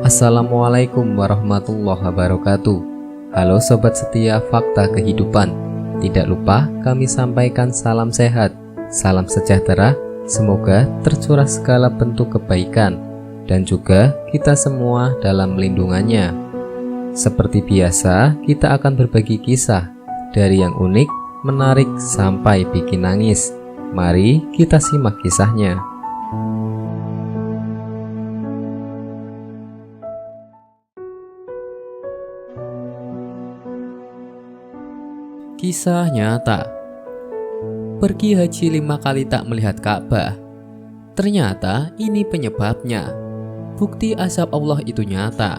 Assalamualaikum warahmatullahi wabarakatuh. Halo sobat setia Fakta Kehidupan. Tidak lupa kami sampaikan salam sehat, salam sejahtera. Semoga tercurah segala bentuk kebaikan dan juga kita semua dalam lindungannya. Seperti biasa, kita akan berbagi kisah dari yang unik, menarik sampai bikin nangis. Mari kita simak kisahnya. Kisah nyata. Pergi haji 5 kali tak melihat Ka'bah. Ternyata ini penyebabnya. Bukti azab Allah itu nyata.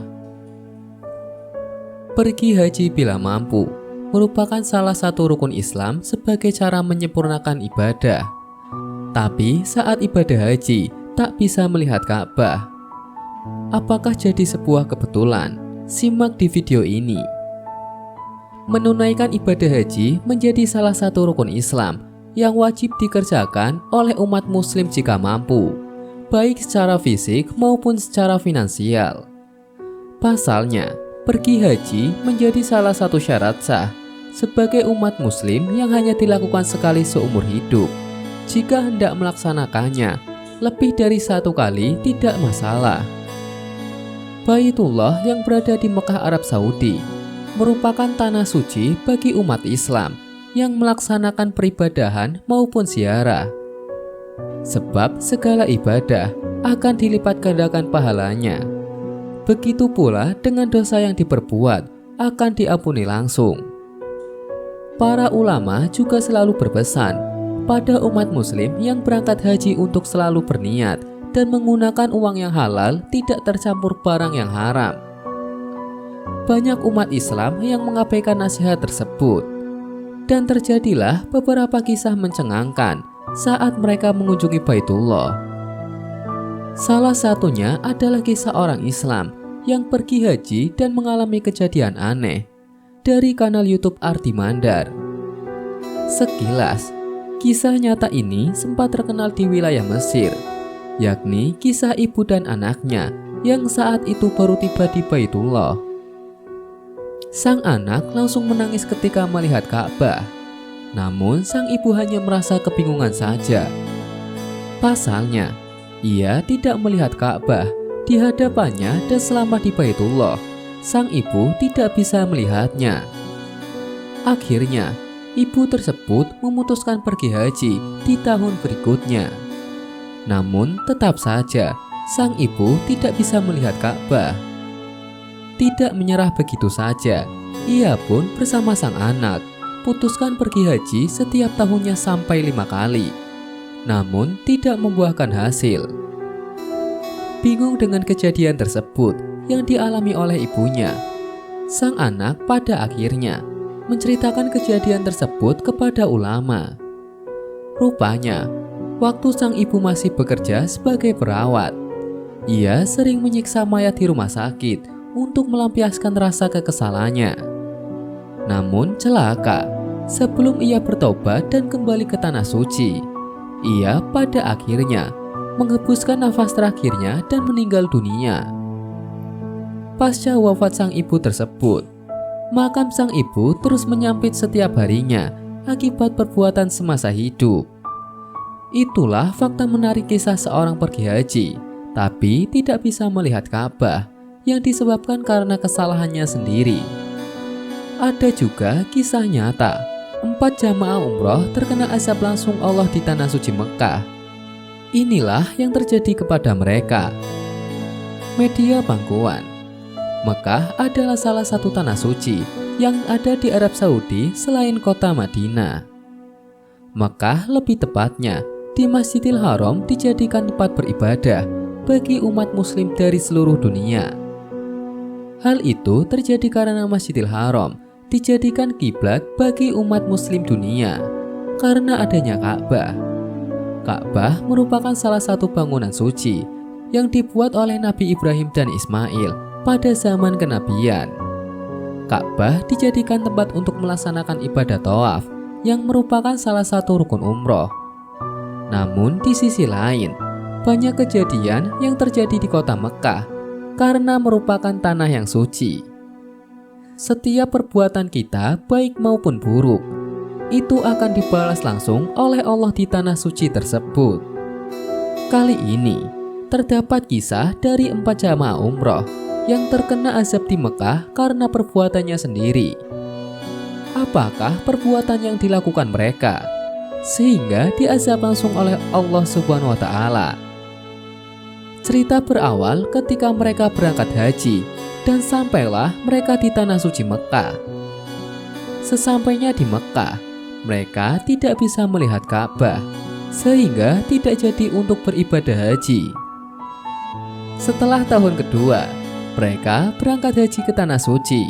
Pergi haji bila mampu merupakan salah satu rukun Islam sebagai cara menyempurnakan ibadah. Tapi saat ibadah haji tak bisa melihat Ka'bah. Apakah jadi sebuah kebetulan? Simak di video ini. Menunaikan ibadah haji menjadi salah satu rukun Islam yang wajib dikerjakan oleh umat muslim jika mampu, baik secara fisik maupun secara finansial. Pasalnya, pergi haji menjadi salah satu syarat sah sebagai umat muslim yang hanya dilakukan sekali seumur hidup. Jika hendak melaksanakannya lebih dari 1 kali tidak masalah. Baitullah yang berada di Mekah, Arab Saudi merupakan tanah suci bagi umat Islam yang melaksanakan peribadahan maupun ziarah. Sebab segala ibadah akan dilipat gandakan pahalanya. Begitu pula dengan dosa yang diperbuat akan diampuni langsung. Para ulama juga selalu berpesan pada umat muslim yang berangkat haji untuk selalu berniat dan menggunakan uang yang halal, tidak tercampur barang yang haram. Banyak umat Islam yang mengabaikan nasihat tersebut, dan terjadilah beberapa kisah mencengangkan saat mereka mengunjungi Baitullah. Salah satunya adalah kisah orang Islam yang pergi haji dan mengalami kejadian aneh dari kanal YouTube Ardi Mandar. Sekilas, kisah nyata ini sempat terkenal di wilayah Mesir, yakni kisah ibu dan anaknya yang saat itu baru tiba di Baitullah. Sang anak langsung menangis ketika melihat Ka'bah. Namun sang ibu hanya merasa kebingungan saja. Pasalnya, ia tidak melihat Ka'bah di hadapannya dan selama di Baitullah, sang ibu tidak bisa melihatnya. Akhirnya, ibu tersebut memutuskan pergi haji di tahun berikutnya. Namun tetap saja, sang ibu tidak bisa melihat Ka'bah. Tidak menyerah begitu saja, ia pun bersama sang anak putuskan pergi haji setiap tahunnya sampai 5 kali. Namun tidak membuahkan hasil. Bingung dengan kejadian tersebut yang dialami oleh ibunya, sang anak pada akhirnya menceritakan kejadian tersebut kepada ulama. Rupanya, waktu sang ibu masih bekerja sebagai perawat, ia sering menyiksa mayat di rumah sakit untuk melampiaskan rasa kekesalannya. Namun celaka, sebelum ia bertobat dan kembali ke tanah suci, ia pada akhirnya menghembuskan nafas terakhirnya dan meninggal dunia. Pasca wafat sang ibu tersebut, makam sang ibu terus menyampit setiap harinya akibat perbuatan semasa hidup. Itulah fakta menarik kisah seorang pergi haji, tapi tidak bisa melihat Ka'bah yang disebabkan karena kesalahannya sendiri. Ada juga kisah nyata 4 jamaah umroh terkena azab langsung Allah di tanah suci Mekah. Inilah yang terjadi kepada mereka. Media Pangkuan. Mekah adalah salah satu tanah suci yang ada di Arab Saudi selain kota Madinah. Mekah lebih tepatnya di Masjidil Haram dijadikan tempat beribadah bagi umat muslim dari seluruh dunia. Hal itu terjadi karena Masjidil Haram dijadikan kiblat bagi umat muslim dunia karena adanya Ka'bah. Ka'bah merupakan salah satu bangunan suci yang dibuat oleh Nabi Ibrahim dan Ismail pada zaman kenabian. Ka'bah dijadikan tempat untuk melaksanakan ibadah tawaf yang merupakan salah satu rukun umroh. Namun di sisi lain, banyak kejadian yang terjadi di kota Mekah karena merupakan tanah yang suci. Setiap perbuatan kita, baik maupun buruk, itu akan dibalas langsung oleh Allah di tanah suci tersebut. Kali ini, terdapat kisah dari 4 jamaah umroh yang terkena azab di Mekah karena perbuatannya sendiri. Apakah perbuatan yang dilakukan mereka sehingga diazab langsung oleh Allah Subhanahu wa Ta'ala? Cerita berawal ketika mereka berangkat haji dan sampailah mereka di tanah suci Mekah. Sesampainya di Mekah, mereka tidak bisa melihat Ka'bah sehingga tidak jadi untuk beribadah haji. Setelah tahun kedua, mereka berangkat haji ke tanah suci,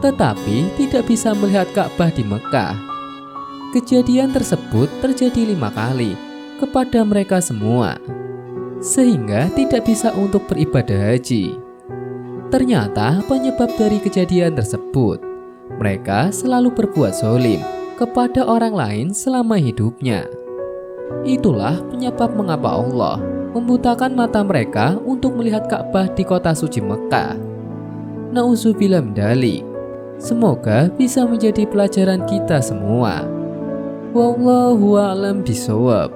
tetapi tidak bisa melihat Ka'bah di Mekah. Kejadian tersebut terjadi 5 kali kepada mereka semua, sehingga tidak bisa untuk beribadah haji. Ternyata penyebab dari kejadian tersebut, mereka selalu berbuat zalim kepada orang lain selama hidupnya. Itulah penyebab mengapa Allah membutakan mata mereka untuk melihat Ka'bah di kota suci Mekah. Nauzubillah min dzalik. Semoga bisa menjadi pelajaran kita semua. Wallahu a'lam bishawab.